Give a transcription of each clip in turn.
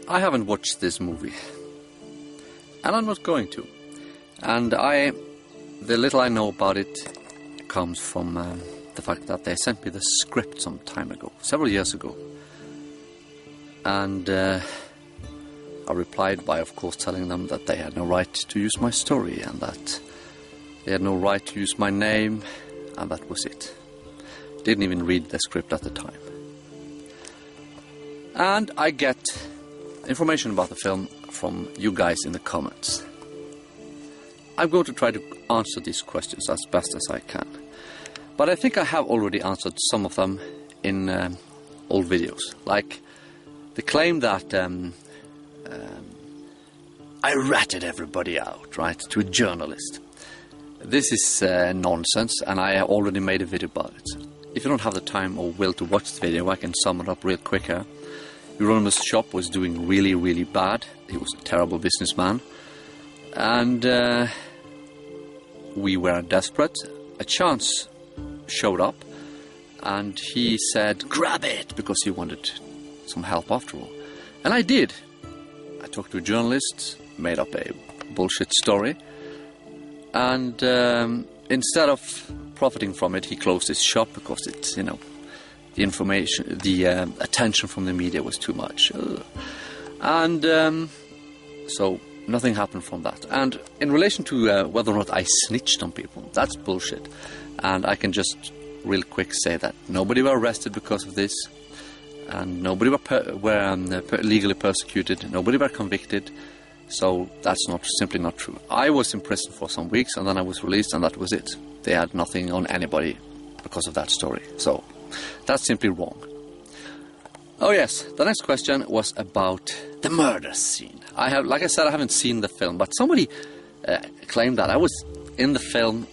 I haven't watched this movie. And I'm not going to. And the little I know about it comes from the fact that they sent me the script some time ago, several years ago. And I replied by, of course, telling them that they had no right to use my story and that they had no right to use my name, and that was it. Didn't even read the script at the time. And I get information about the film from you guys in the comments. I'm going to try to answer these questions as best as I can. But I think I have already answered some of them in old videos. Like the claim that I ratted everybody out, right, to a journalist. This is nonsense, and I have already made a video about it. If you don't have the time or will to watch the video, I can sum it up real quick here. Euronymous' shop was doing really, really bad. He was a terrible businessman. And we were desperate. A chance showed up, and he said, grab it, because he wanted some help after all. And I did. I talked to a journalist, made up a bullshit story, and instead of profiting from it, he closed his shop because it's, you know, the information, the attention from the media was too much. And so nothing happened from that. And in relation to whether or not I snitched on people, that's bullshit. And I can just real quick say that nobody were arrested because of this, and nobody were legally persecuted, nobody were convicted. So that's simply not true. I was in prison for some weeks, and then I was released, and that was it. They had nothing on anybody because of that story. So that's simply wrong. Oh yes, the next question was about the murder scene. Like I said, I haven't seen the film, but somebody claimed that I was in the film.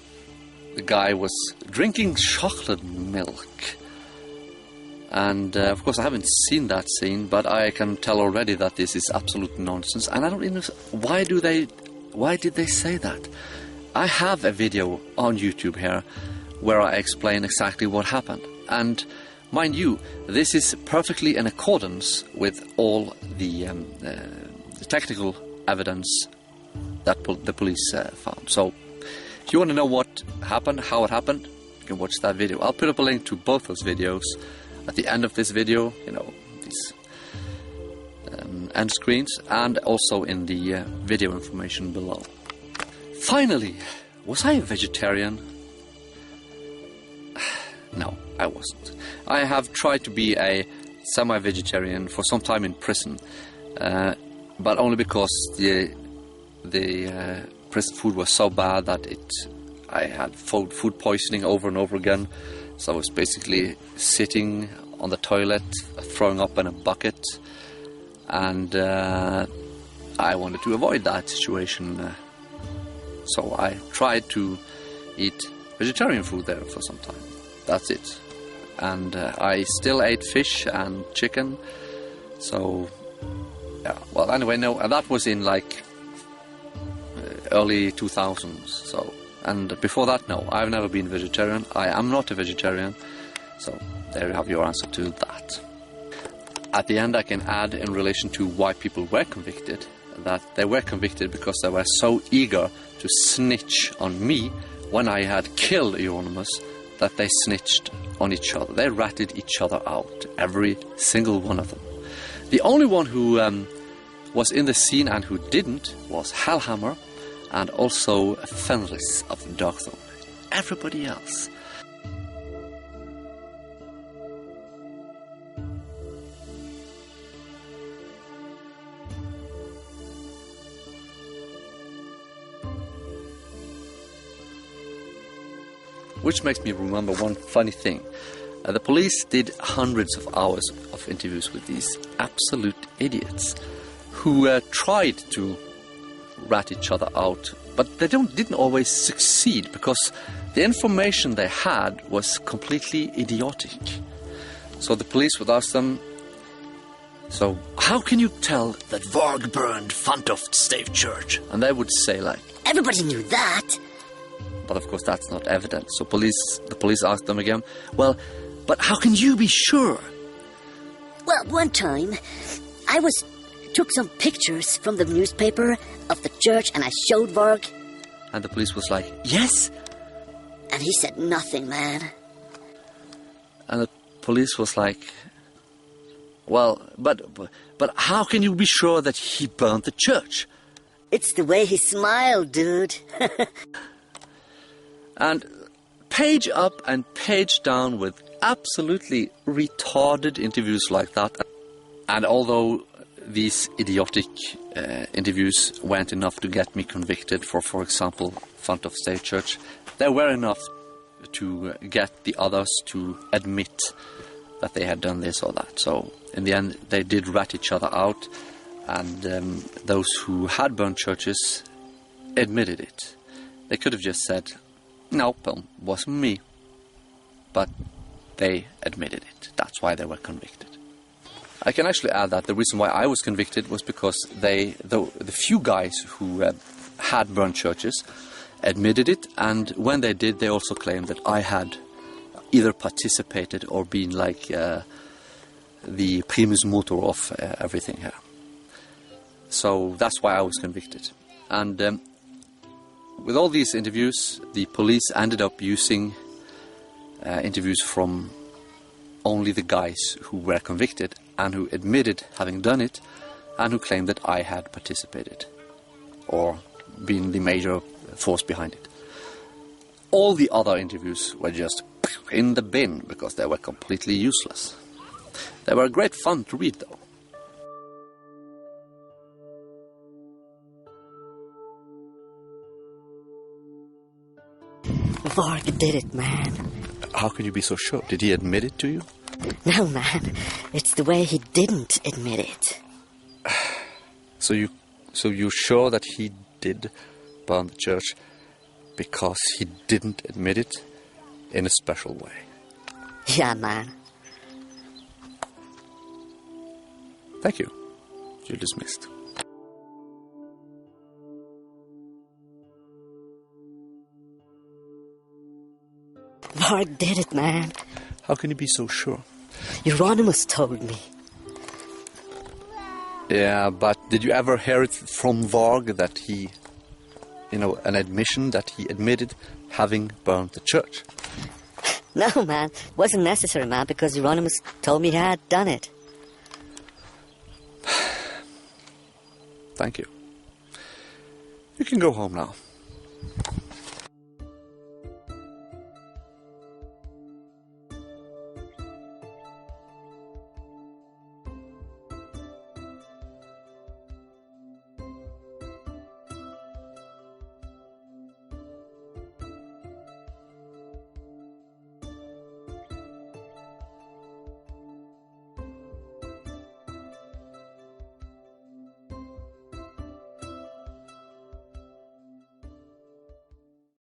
The guy was drinking chocolate milk. And of course I haven't seen that scene, but I can tell already that this is absolute nonsense. And I don't even know, why did they say that? I have a video on YouTube here where I explain exactly what happened. And mind you, this is perfectly in accordance with all the technical evidence that the police found. So if you want to know what happened, how it happened, you can watch that video. I'll put up a link to both those videos at the end of this video, you know, these end screens, and also in the video information below. Finally, was I a vegetarian? No, I wasn't. I have tried to be a semi-vegetarian for some time in prison, but only because the prison food was so bad that I had food poisoning over and over again. So I was basically sitting on the toilet, throwing up in a bucket, and I wanted to avoid that situation. So I tried to eat vegetarian food there for some time. That's it. And I still ate fish and chicken. So, yeah. Well, anyway, no, that was in like early 2000s. So, and before that, no, I've never been vegetarian. I am not a vegetarian. So there you have your answer to that. At the end, I can add in relation to why people were convicted, that they were convicted because they were so eager to snitch on me when I had killed Euronymous that they snitched on each other. They ratted each other out, every single one of them. The only one who was in the scene and who didn't was Hellhammer and also Fenris of Darkthrone. Everybody else. Which makes me remember one funny thing. The police did hundreds of hours of interviews with these absolute idiots who tried to rat each other out, but they didn't always succeed because the information they had was completely idiotic. So the police would ask them, so how can you tell that Varg burned Fantoft Stave Church? And they would say like, everybody knew that. But of course that's not evident. So the police asked them again, well, but how can you be sure? Well, one time I was took some pictures from the newspaper of the church and I showed Varg. And the police was like, yes? And he said nothing, man. And the police was like, well, but how can you be sure that he burned the church? It's the way he smiled, dude. And page up and page down with absolutely retarded interviews like that. And although these idiotic interviews weren't enough to get me convicted for example, front of state church, they were enough to get the others to admit that they had done this or that. So in the end, they did rat each other out, and those who had burned churches admitted it. They could have just said, no, it wasn't me. But they admitted it. That's why they were convicted. I can actually add that the reason why I was convicted was because the few guys who had burned churches admitted it, and when they did, they also claimed that I had either participated or been like the primus motor of everything here. So that's why I was convicted. And with all these interviews, the police ended up using interviews from only the guys who were convicted and who admitted having done it and who claimed that I had participated or been the major force behind it. All the other interviews were just in the bin because they were completely useless. They were great fun to read, though. Varg did it, man. How can you be so sure? Did he admit it to you? No, man. It's the way he didn't admit it. So you're sure that he did burn the church because he didn't admit it in a special way? Yeah, man. Thank you. You're dismissed. Varg did it, man. How can you be so sure? Euronymous told me. Yeah, but did you ever hear it from Varg that he, an admission that he admitted having burned the church? No, man. It wasn't necessary, man, because Euronymous told me he had done it. Thank you. You can go home now.